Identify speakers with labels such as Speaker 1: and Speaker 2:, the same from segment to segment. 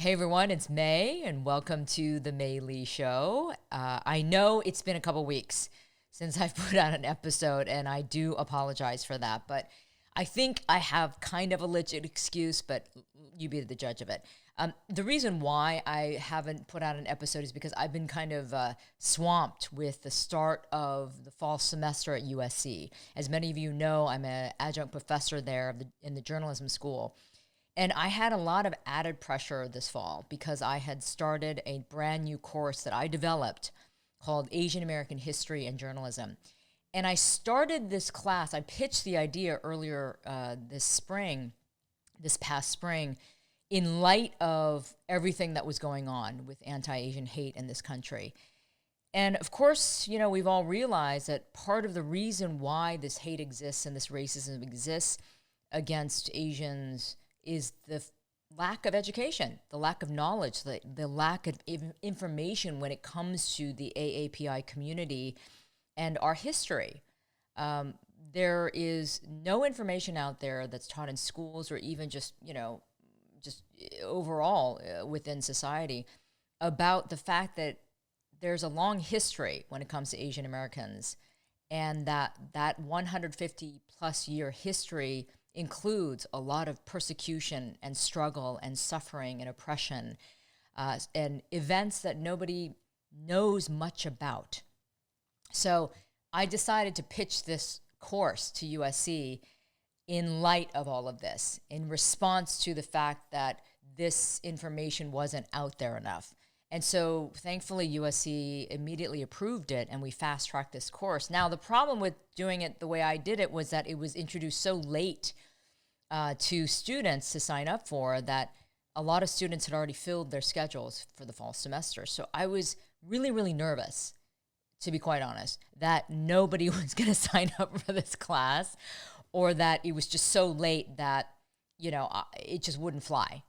Speaker 1: Hey everyone, it's May, and welcome to the May Lee Show. I know it's been a couple weeks since I've put out an episode, and I do apologize for that, but I think I have kind of a legit excuse, but you be the judge of it. The reason why I haven't put out an episode is because I've been kind of swamped with the start of the fall semester at USC. As many of you know, I'm an adjunct professor there in the journalism school. And I had a lot of added pressure this fall because I had started a brand new course that I developed called Asian American History and Journalism. And I started this class, I pitched the idea earlier this past spring, in light of everything that was going on with anti-Asian hate in this country. And of course, you know, we've all realized that part of the reason why this hate exists and this racism exists against Asians is the lack of education, the lack of knowledge, the lack of information when it comes to the AAPI community and our history. There is no information out there that's taught in schools or even just overall within society about the fact that there's a long history when it comes to Asian Americans, and that 150 plus year history includes a lot of persecution and struggle and suffering and oppression and events that nobody knows much about. So I decided to pitch this course to USC in light of all of this, in response to the fact that this information wasn't out there enough. And so thankfully USC immediately approved it and we fast-tracked this course. Now the problem with doing it the way I did it was that it was introduced so late to students to sign up for that a lot of students had already filled their schedules for the fall semester. So I was really, really nervous, to be quite honest, that nobody was going to sign up for this class, or that it was just so late that, you know, it just wouldn't fly.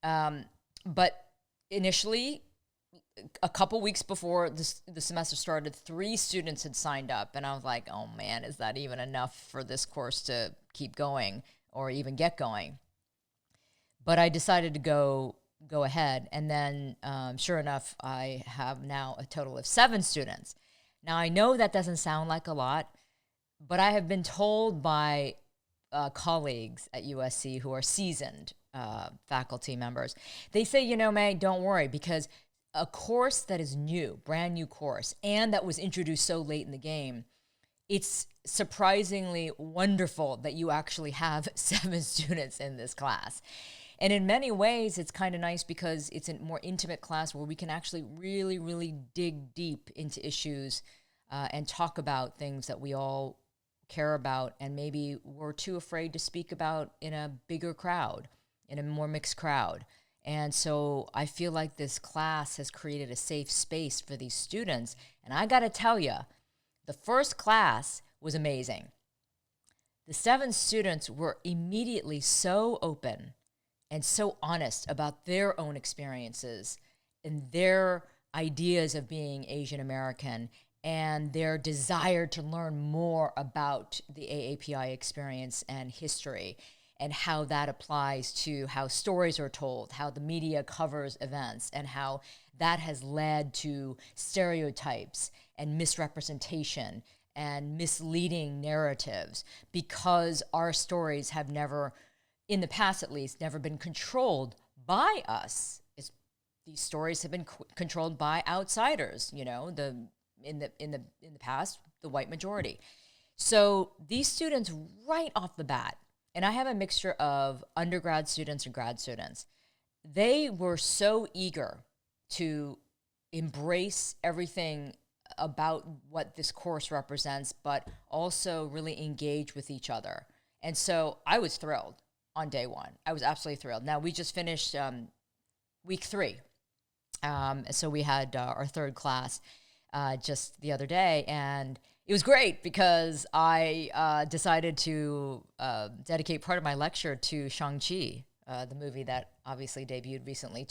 Speaker 1: But initially, a couple weeks before the semester started, 3 students had signed up, and I was like, oh man, is that even enough for this course to keep going or even get going? But I decided to go ahead, and then sure enough, I have now a total of 7 students. Now I know that doesn't sound like a lot, but I have been told by colleagues at USC who are seasoned faculty members, they say, you know, May, don't worry, because a course that is new, brand new course, and that was introduced so late in the game, it's surprisingly wonderful that you actually have 7 students in this class. And in many ways, it's kind of nice because it's a more intimate class where we can actually really, really dig deep into issues and talk about things that we all care about and maybe we're too afraid to speak about in a bigger crowd, in a more mixed crowd. And so I feel like this class has created a safe space for these students. And I got to tell you, the first class was amazing. The 7 students were immediately so open and so honest about their own experiences and their ideas of being Asian American and their desire to learn more about the AAPI experience and history, and how that applies to how stories are told, how the media covers events, and how that has led to stereotypes and misrepresentation and misleading narratives, because our stories have never, in the past at least, never been controlled by us. These stories have been controlled by outsiders, you know, in the past, the white majority. So these students right off the bat, and I have a mixture of undergrad students and grad students, they were so eager to embrace everything about what this course represents, but also really engage with each other. And so I was thrilled on day one. I was absolutely thrilled. Now, we just finished week 3. So we had our 3rd class just the other day, and it was great because I decided to dedicate part of my lecture to Shang-Chi, the movie that obviously debuted recently,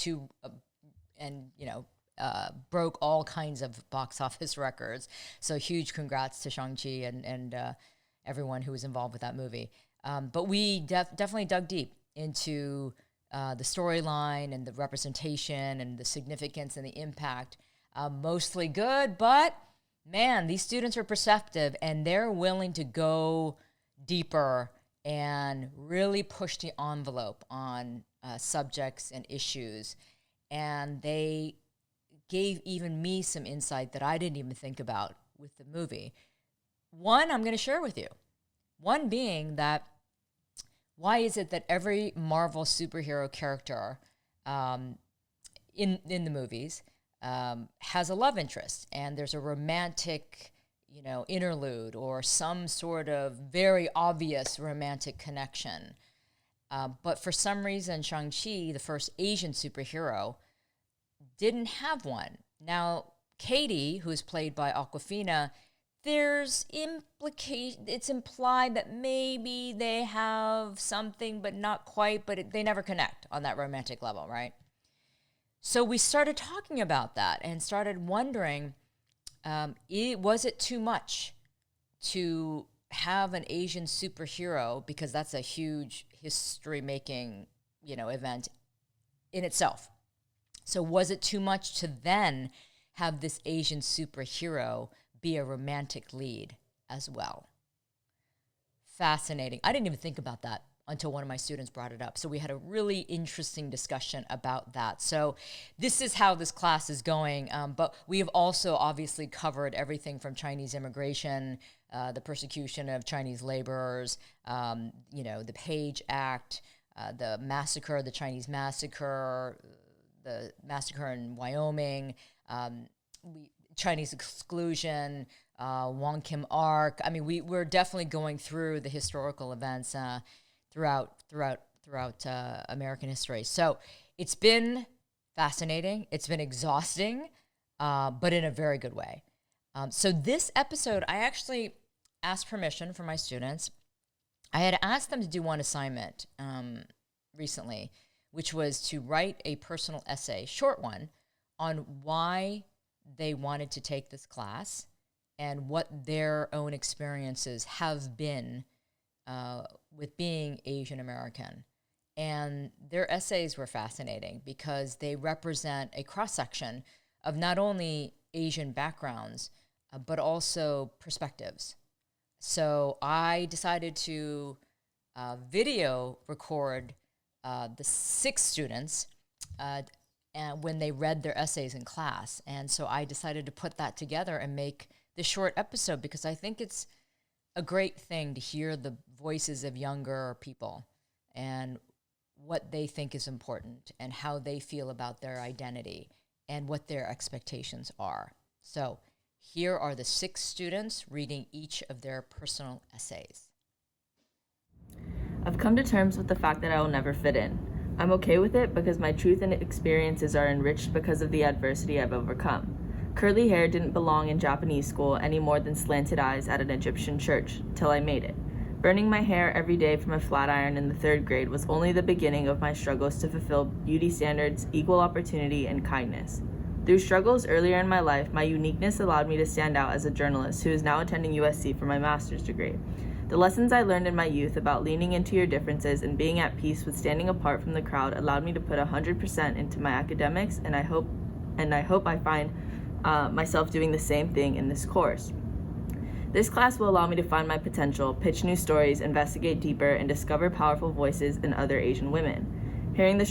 Speaker 1: broke all kinds of box office records. So huge congrats to Shang-Chi and everyone who was involved with that movie. But we definitely dug deep into the storyline and the representation and the significance and the impact, mostly good. But man, these students are perceptive and they're willing to go deeper and really push the envelope on subjects and issues. And they gave even me some insight that I didn't even think about with the movie. One, I'm going to share with you. One being that, why is it that every Marvel superhero character in the movies has a love interest, and there's a romantic, interlude or some sort of very obvious romantic connection? But for some reason, Shang-Chi, the first Asian superhero, didn't have one. Now, Katie, who's played by Awkwafina, it's implied that maybe they have something, but not quite, but they never connect on that romantic level, right? So we started talking about that and started wondering, was it too much to have an Asian superhero, because that's a huge history-making, event in itself. So was it too much to then have this Asian superhero be a romantic lead as well? Fascinating. I didn't even think about that until one of my students brought it up. So we had a really interesting discussion about that. So this is how this class is going. But we have also obviously covered everything from Chinese immigration, the persecution of Chinese laborers, the Page Act, the massacre, the Chinese massacre, the massacre in Wyoming, Chinese exclusion, Wong Kim Ark. I mean, we're definitely going through the historical events throughout American history. So it's been fascinating. It's been exhausting, but in a very good way. So this episode, I actually asked permission from my students. I had asked them to do one assignment recently, which was to write a personal essay, short one, on why they wanted to take this class and what their own experiences have been with being Asian American. And their essays were fascinating because they represent a cross-section of not only Asian backgrounds, but also perspectives. So I decided to video record the 6 students and when they read their essays in class. And so I decided to put that together and make this short episode because I think it's a great thing to hear the voices of younger people and what they think is important and how they feel about their identity and what their expectations are. So here are the 6 students reading each of their personal essays.
Speaker 2: I've come to terms with the fact that I will never fit in. I'm okay with it because my truth and experiences are enriched because of the adversity I've overcome. Curly hair didn't belong in Japanese school any more than slanted eyes at an Egyptian church, till I made it. Burning my hair every day from a flat iron in the 3rd grade was only the beginning of my struggles to fulfill beauty standards, equal opportunity, and kindness. Through struggles earlier in my life, my uniqueness allowed me to stand out as a journalist who is now attending USC for my master's degree. The lessons I learned in my youth about leaning into your differences and being at peace with standing apart from the crowd allowed me to put 100% into my academics, and I hope I find myself doing the same thing in this course. This class will allow me to find my potential, pitch new stories, investigate deeper, and discover powerful voices in other Asian women. Hearing the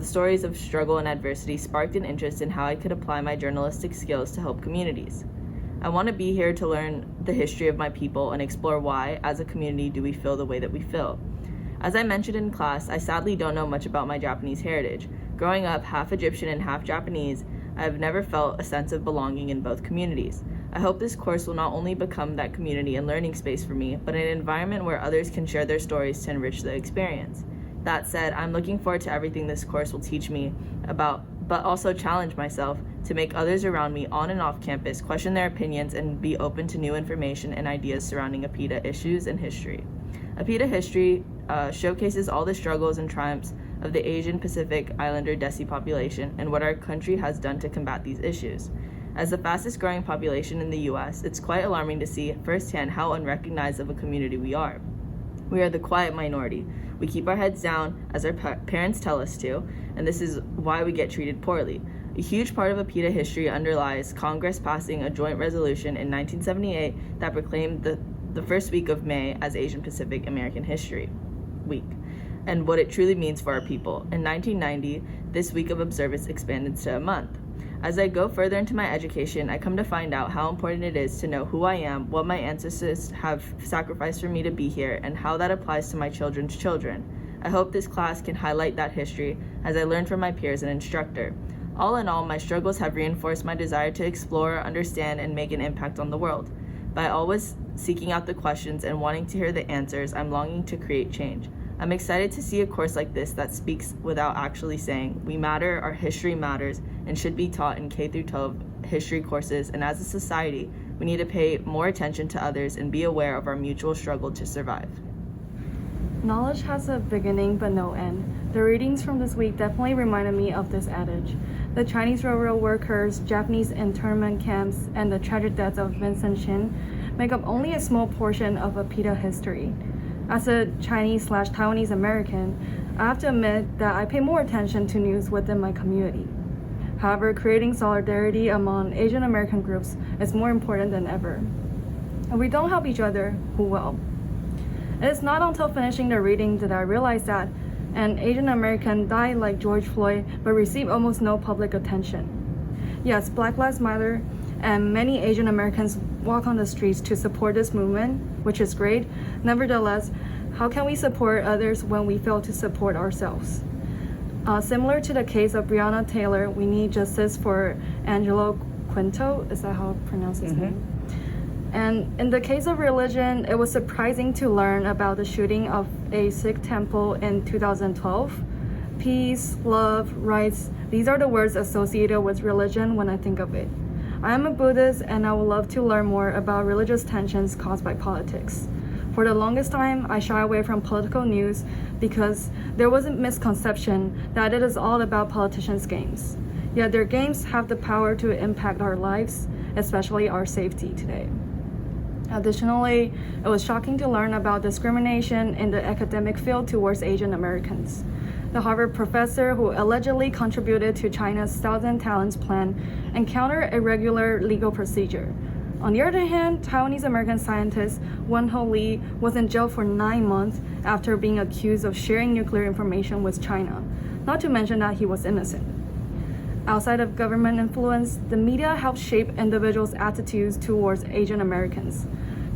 Speaker 2: stories of struggle and adversity sparked an interest in how I could apply my journalistic skills to help communities. I want to be here to learn the history of my people and explore why, as a community, do we feel the way that we feel. As I mentioned in class, I sadly don't know much about my Japanese heritage. Growing up half Egyptian and half Japanese, I have never felt a sense of belonging in both communities. I hope this course will not only become that community and learning space for me, but an environment where others can share their stories to enrich the experience. That said, I'm looking forward to everything this course will teach me about, but also challenge myself to make others around me on and off campus question their opinions and be open to new information and ideas surrounding APIDA issues and history. APIDA history showcases all the struggles and triumphs of the Asian Pacific Islander Desi population and what our country has done to combat these issues. As the fastest growing population in the U.S., it's quite alarming to see firsthand how unrecognized of a community we are. We are the quiet minority. We keep our heads down as our parents tell us to, and this is why we get treated poorly. A huge part of APIDA history underlies Congress passing a joint resolution in 1978 that proclaimed the first week of May as Asian Pacific American History Week, and what it truly means for our people. In 1990, this week of observance expanded to a month. As I go further into my education, I come to find out how important it is to know who I am, what my ancestors have sacrificed for me to be here, and how that applies to my children's children. I hope this class can highlight that history as I learn from my peers and instructor. All in all, my struggles have reinforced my desire to explore, understand, and make an impact on the world. By always seeking out the questions and wanting to hear the answers, I'm longing to create change. I'm excited to see a course like this that speaks without actually saying, we matter, our history matters, and should be taught in K-12 history courses, and as a society, we need to pay more attention to others and be aware of our mutual struggle to survive.
Speaker 3: Knowledge has a beginning but no end. The readings from this week definitely reminded me of this adage. The Chinese railroad workers, Japanese internment camps, and the tragic deaths of Vincent Chin make up only a small portion of APIDA history. As a Chinese/Taiwanese American, I have to admit that I pay more attention to news within my community. However, creating solidarity among Asian American groups is more important than ever. If we don't help each other, who will? It is not until finishing the reading that I realized that an Asian American died like George Floyd but received almost no public attention. Yes, Black Lives Matter and many Asian Americans walk on the streets to support this movement, which is great. Nevertheless, how can we support others when we fail to support ourselves? Similar to the case of Breonna Taylor, we need justice for Angelo Quinto. Is that how I pronounce his name? And in the case of religion, it was surprising to learn about the shooting of a Sikh temple in 2012. Peace, love, rights, these are the words associated with religion when I think of it. I am a Buddhist and I would love to learn more about religious tensions caused by politics. For the longest time, I shy away from political news because there was a misconception that it is all about politicians' games. Yet their games have the power to impact our lives, especially our safety today. Additionally, it was shocking to learn about discrimination in the academic field towards Asian Americans. The Harvard professor who allegedly contributed to China's Thousand Talents plan encountered a regular legal procedure. On the other hand, Taiwanese American scientist Wen-Ho Lee was in jail for 9 months after being accused of sharing nuclear information with China, not to mention that he was innocent. Outside of government influence, the media helps shape individuals' attitudes towards Asian Americans.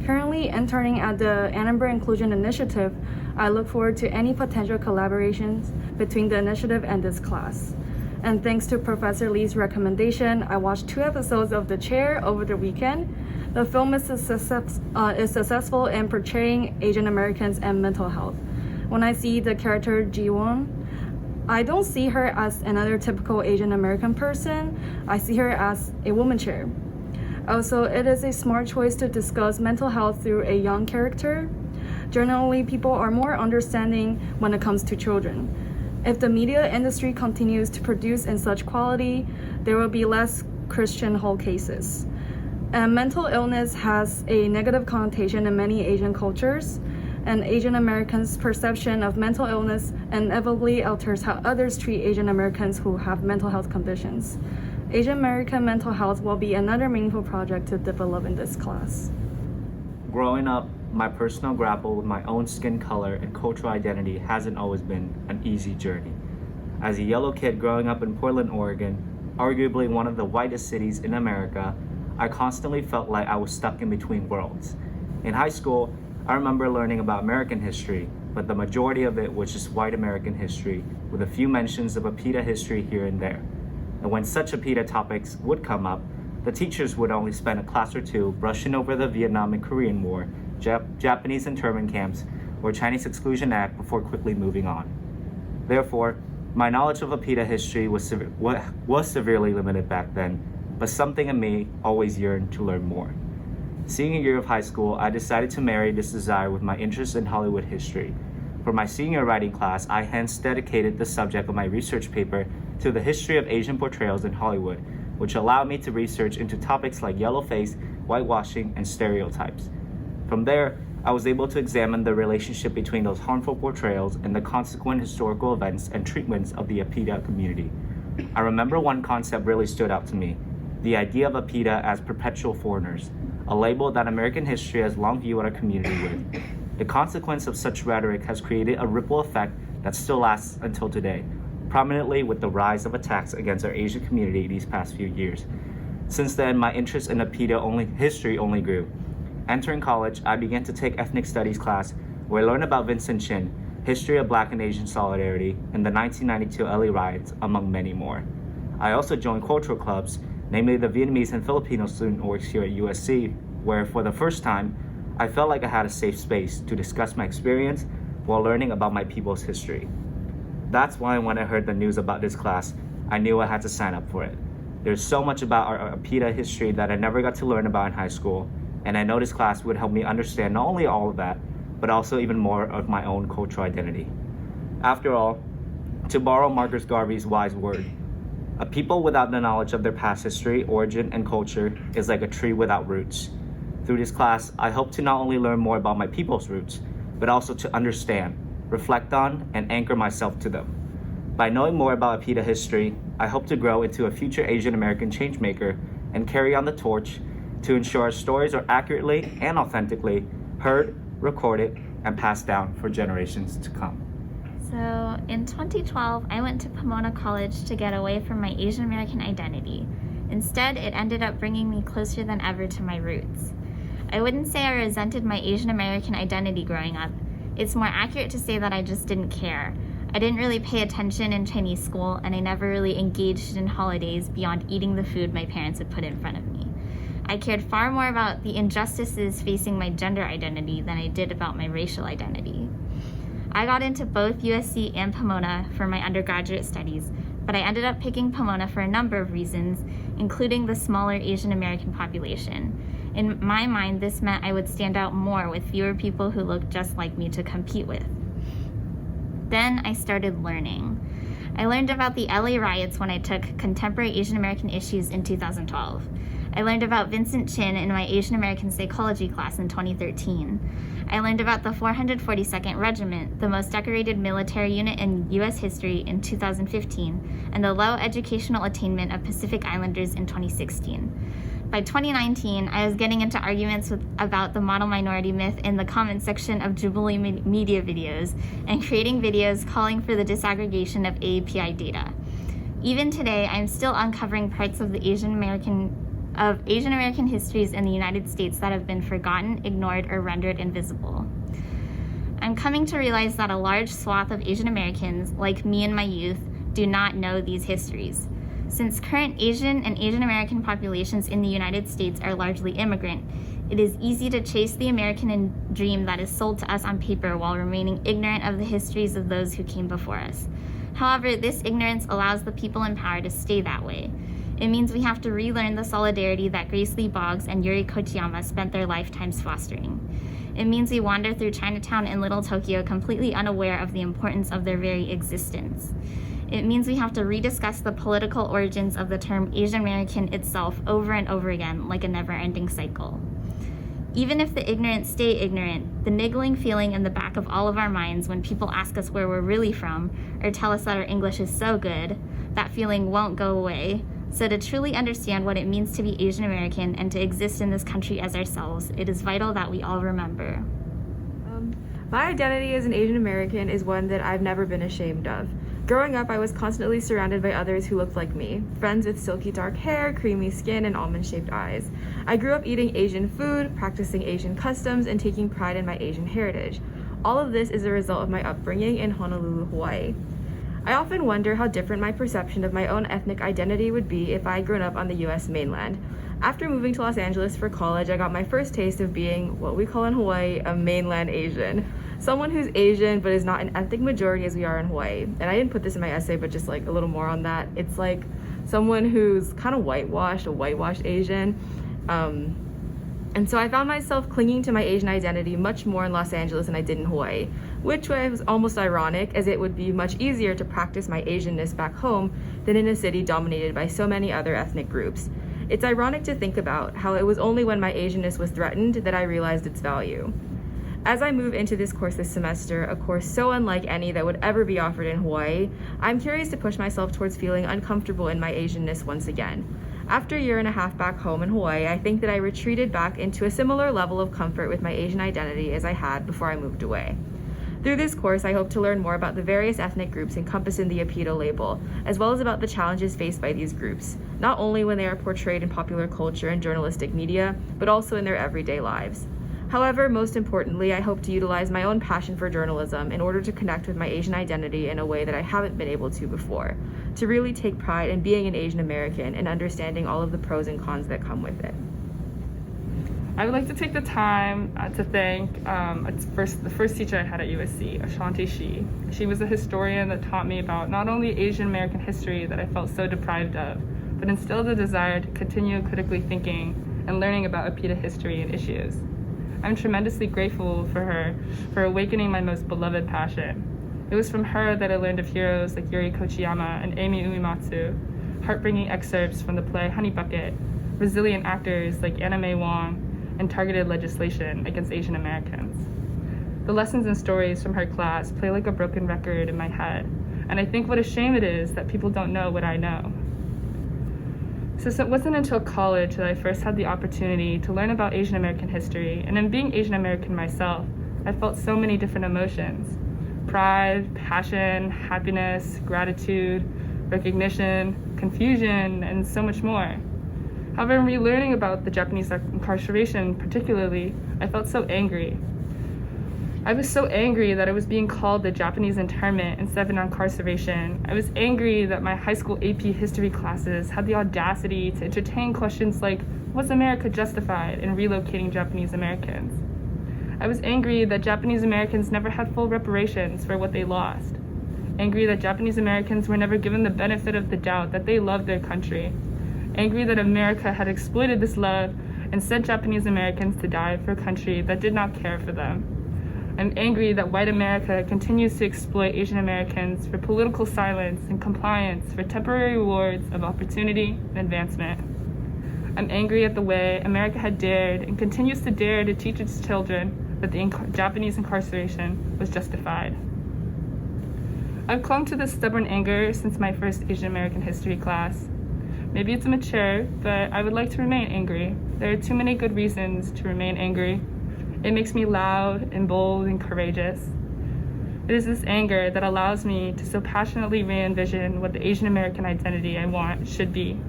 Speaker 3: Currently interning at the Annenberg Inclusion Initiative, I look forward to any potential collaborations between the initiative and this class. And thanks to Professor Lee's recommendation, I watched 2 episodes of The Chair over the weekend. The film is successful in portraying Asian Americans and mental health. When I see the character Ji-won, I don't see her as another typical Asian American person. I see her as a woman chair. Also, it is a smart choice to discuss mental health through a young character. Generally, people are more understanding when it comes to children. If the media industry continues to produce in such quality, there will be less Christian Hole cases. And mental illness has a negative connotation in many Asian cultures, and Asian Americans' perception of mental illness inevitably alters how others treat Asian Americans who have mental health conditions. Asian American mental health will be another meaningful project to develop in this class.
Speaker 4: Growing up, my personal grapple with my own skin color and cultural identity hasn't always been an easy journey. As a yellow kid growing up in Portland, Oregon, arguably one of the whitest cities in America, I constantly felt like I was stuck in between worlds. In high school, I remember learning about American history, but the majority of it was just white American history, with a few mentions of APIDA history here and there. And when such APIDA topics would come up, the teachers would only spend a class or 2 brushing over the Vietnam and Korean War, Japanese internment camps, or Chinese Exclusion Act before quickly moving on. Therefore, my knowledge of APIDA history was severely limited back then, but something in me always yearned to learn more. Senior year of high school, I decided to marry this desire with my interest in Hollywood history. For my senior writing class, I hence dedicated the subject of my research paper to the history of Asian portrayals in Hollywood, which allowed me to research into topics like yellowface, whitewashing, and stereotypes. From there, I was able to examine the relationship between those harmful portrayals and the consequent historical events and treatments of the APIDA community. I remember one concept really stood out to me, the idea of APIDA as perpetual foreigners, a label that American history has long viewed our community with. The consequence of such rhetoric has created a ripple effect that still lasts until today, prominently with the rise of attacks against our Asian community these past few years. Since then, my interest in APIDA history only grew. Entering college, I began to take ethnic studies class where I learned about Vincent Chin, history of Black and Asian solidarity, and the 1992 LA riots, among many more. I also joined cultural clubs, namely the Vietnamese and Filipino student orgs here at USC, where for the first time, I felt like I had a safe space to discuss my experience while learning about my people's history. That's why when I heard the news about this class, I knew I had to sign up for it. There's so much about our APIDA history that I never got to learn about in high school, and I know this class would help me understand not only all of that, but also even more of my own cultural identity. After all, to borrow Marcus Garvey's wise word, a people without the knowledge of their past history, origin, and culture is like a tree without roots. Through this class, I hope to not only learn more about my people's roots, but also to understand, reflect on, and anchor myself to them. By knowing more about APIDA history, I hope to grow into a future Asian American changemaker and carry on the torch to ensure our stories are accurately and authentically heard, recorded, and passed down for generations to come.
Speaker 5: So in 2012, I went to Pomona College to get away from my Asian American identity. Instead, it ended up bringing me closer than ever to my roots. I wouldn't say I resented my Asian American identity growing up. It's more accurate to say that I just didn't care. I didn't really pay attention in Chinese school, and I never really engaged in holidays beyond eating the food my parents would put in front of me. I cared far more about the injustices facing my gender identity than I did about my racial identity. I got into both USC and Pomona for my undergraduate studies, but I ended up picking Pomona for a number of reasons, including the smaller Asian American population. In my mind, this meant I would stand out more with fewer people who looked just like me to compete with. Then I started learning. I learned about the LA riots when I took Contemporary Asian American Issues in 2012. I learned about Vincent Chin in my Asian American Psychology class in 2013. I learned about the 442nd Regiment, the most decorated military unit in U.S. history, in 2015, and the low educational attainment of Pacific Islanders in 2016. By 2019, I was getting into arguments about the model minority myth in the comment section of Jubilee media videos and creating videos calling for the disaggregation of AAPI data. Even today, I'm still uncovering parts of the Asian American histories in the United States that have been forgotten, ignored, or rendered invisible. I'm coming to realize that a large swath of Asian Americans, like me in my youth, do not know these histories. Since current Asian and Asian American populations in the United States are largely immigrant, it is easy to chase the American dream that is sold to us on paper while remaining ignorant of the histories of those who came before us. However, this ignorance allows the people in power to stay that way. It means we have to relearn the solidarity that Grace Lee Boggs and Yuri Kochiyama spent their lifetimes fostering. It means we wander through Chinatown in Little Tokyo completely unaware of the importance of their very existence. It means we have to rediscuss the political origins of the term Asian American itself over and over again, like a never-ending cycle. Even if the ignorant stay ignorant, the niggling feeling in the back of all of our minds when people ask us where we're really from, or tell us that our English is so good, that feeling won't go away. So to truly understand what it means to be Asian American and to exist in this country as ourselves, it is vital that we all remember.
Speaker 2: My identity as an Asian American is one that I've never been ashamed of. Growing up, I was constantly surrounded by others who looked like me, friends with silky dark hair, creamy skin, and almond-shaped eyes. I grew up eating Asian food, practicing Asian customs, and taking pride in my Asian heritage. All of this is a result of my upbringing in Honolulu, Hawaii. I often wonder how different my perception of my own ethnic identity would be if I had grown up on the U.S. mainland. After moving to Los Angeles for college, I got my first taste of being what we call in Hawaii a mainland Asian. Someone who's Asian but is not an ethnic majority as we are in Hawaii. And I didn't put this in my essay, but just like a little more on that. It's like someone who's kind of whitewashed, a whitewashed Asian. And so I found myself clinging to my Asian identity much more in Los Angeles than I did in Hawaii, which was almost ironic, as it would be much easier to practice my Asianness back home than in a city dominated by so many other ethnic groups. It's ironic to think about how it was only when my Asianness was threatened that I realized its value. As I move into this course this semester, a course so unlike any that would ever be offered in Hawaii, I'm curious to push myself towards feeling uncomfortable in my Asianness once again. After a year and a half back home in Hawaii, I think that I retreated back into a similar level of comfort with my Asian identity as I had before I moved away. Through this course, I hope to learn more about the various ethnic groups encompassed in the APIDA label, as well as about the challenges faced by these groups, not only when they are portrayed in popular culture and journalistic media, but also in their everyday lives. However, most importantly, I hope to utilize my own passion for journalism in order to connect with my Asian identity in a way that I haven't been able to before, to really take pride in being an Asian American and understanding all of the pros and cons that come with it.
Speaker 6: I would like to take the time to thank the first teacher I had at USC, Ashanti Shi. She was a historian that taught me about not only Asian American history that I felt so deprived of, but instilled a desire to continue critically thinking and learning about APIDA history and issues. I'm tremendously grateful for her for awakening my most beloved passion. It was from her that I learned of heroes like Yuri Kochiyama and Amy Uematsu, heartbreaking excerpts from the play Honey Bucket, resilient actors like Anna May Wong, and targeted legislation against Asian Americans. The lessons and stories from her class play like a broken record in my head, and I think what a shame it is that people don't know what I know. So it wasn't until college that I first had the opportunity to learn about Asian American history, and in being Asian American myself, I felt so many different emotions: pride, passion, happiness, gratitude, recognition, confusion, and so much more. However, in relearning about the Japanese incarceration particularly, I felt so angry. I was so angry that I was being called the Japanese internment instead of incarceration. I was angry that my high school AP history classes had the audacity to entertain questions like, was America justified in relocating Japanese Americans? I was angry that Japanese Americans never had full reparations for what they lost. Angry that Japanese Americans were never given the benefit of the doubt that they loved their country. Angry that America had exploited this love and sent Japanese Americans to die for a country that did not care for them. I'm angry that white America continues to exploit Asian Americans for political silence and compliance for temporary rewards of opportunity and advancement. I'm angry at the way America had dared and continues to dare to teach its children that the Japanese incarceration was justified. I've clung to this stubborn anger since my first Asian American history class. Maybe it's immature, but I would like to remain angry. There are too many good reasons to remain angry. It makes me loud and bold and courageous. It is this anger that allows me to so passionately re-envision what the Asian American identity I want should be.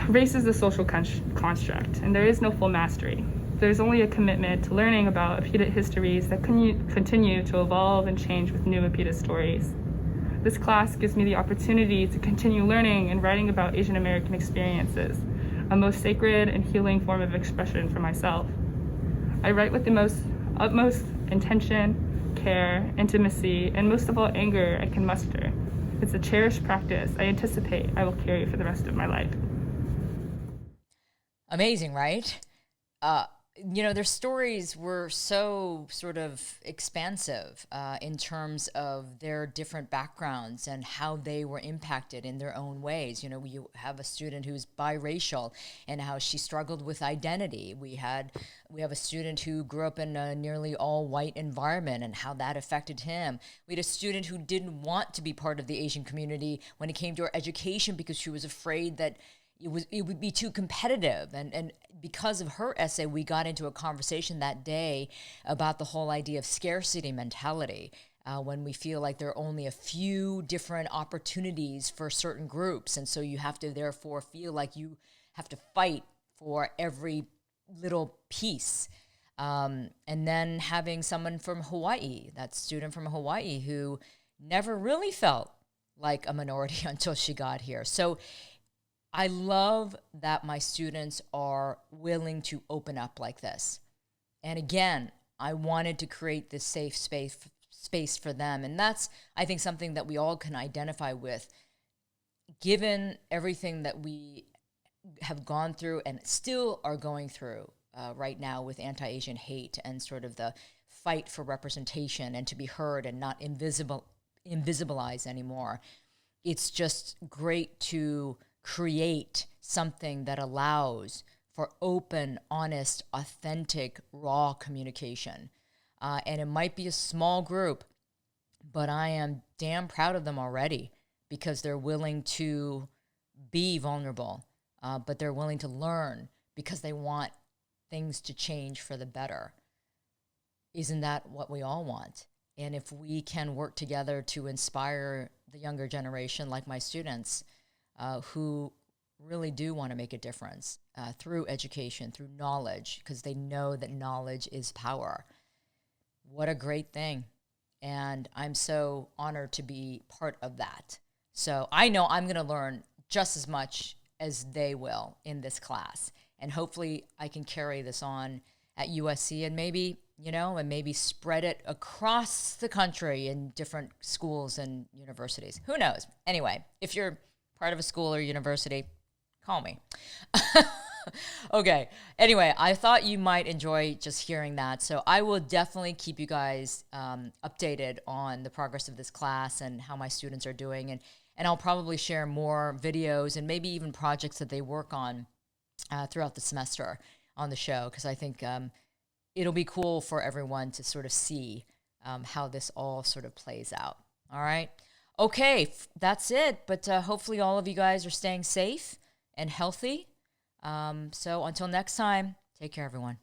Speaker 6: Race is a social construct, and there is no full mastery. There's only a commitment to learning about APIDA histories that continue to evolve and change with new APIDA stories. This class gives me the opportunity to continue learning and writing about Asian American experiences, a most sacred and healing form of expression for myself. I write with the utmost intention, care, intimacy, and most of all anger I can muster. It's a cherished practice I anticipate I will carry for the rest of my life.
Speaker 1: Amazing, right? Their stories were so sort of expansive in terms of their different backgrounds and how they were impacted in their own ways. You have a student who's biracial and how she struggled with identity. We have a student who grew up in a nearly all-white environment and how that affected him. We had a student who didn't want to be part of the Asian community when it came to her education because she was afraid that it would be too competitive. And because of her essay, we got into a conversation that day about the whole idea of scarcity mentality, when we feel like there are only a few different opportunities for certain groups. And so you have to therefore feel like you have to fight for every little piece. And then having someone from Hawaii, that student from Hawaii, who never really felt like a minority until she got here. So I love that my students are willing to open up like this. And again, I wanted to create this safe space for them. And that's, I think, something that we all can identify with. Given everything that we have gone through and still are going through right now with anti-Asian hate and sort of the fight for representation and to be heard and not invisibilized anymore, it's just great to create something that allows for open, honest, authentic, raw communication. And it might be a small group, but I am damn proud of them already because they're willing to be vulnerable, but they're willing to learn because they want things to change for the better. Isn't that what we all want? And if we can work together to inspire the younger generation, like my students, who really do want to make a difference through education, through knowledge, because they know that knowledge is power. What a great thing. And I'm so honored to be part of that. So I know I'm going to learn just as much as they will in this class. And hopefully I can carry this on at USC and maybe, maybe spread it across the country in different schools and universities. Who knows? Anyway, if you're part of a school or university, call me. Okay. Anyway, I thought you might enjoy just hearing that. So I will definitely keep you guys updated on the progress of this class and how my students are doing. And I'll probably share more videos and maybe even projects that they work on throughout the semester on the show, because I think it'll be cool for everyone to sort of see how this all sort of plays out. All right. Okay, that's it. But hopefully all of you guys are staying safe and healthy. So until next time, take care, everyone.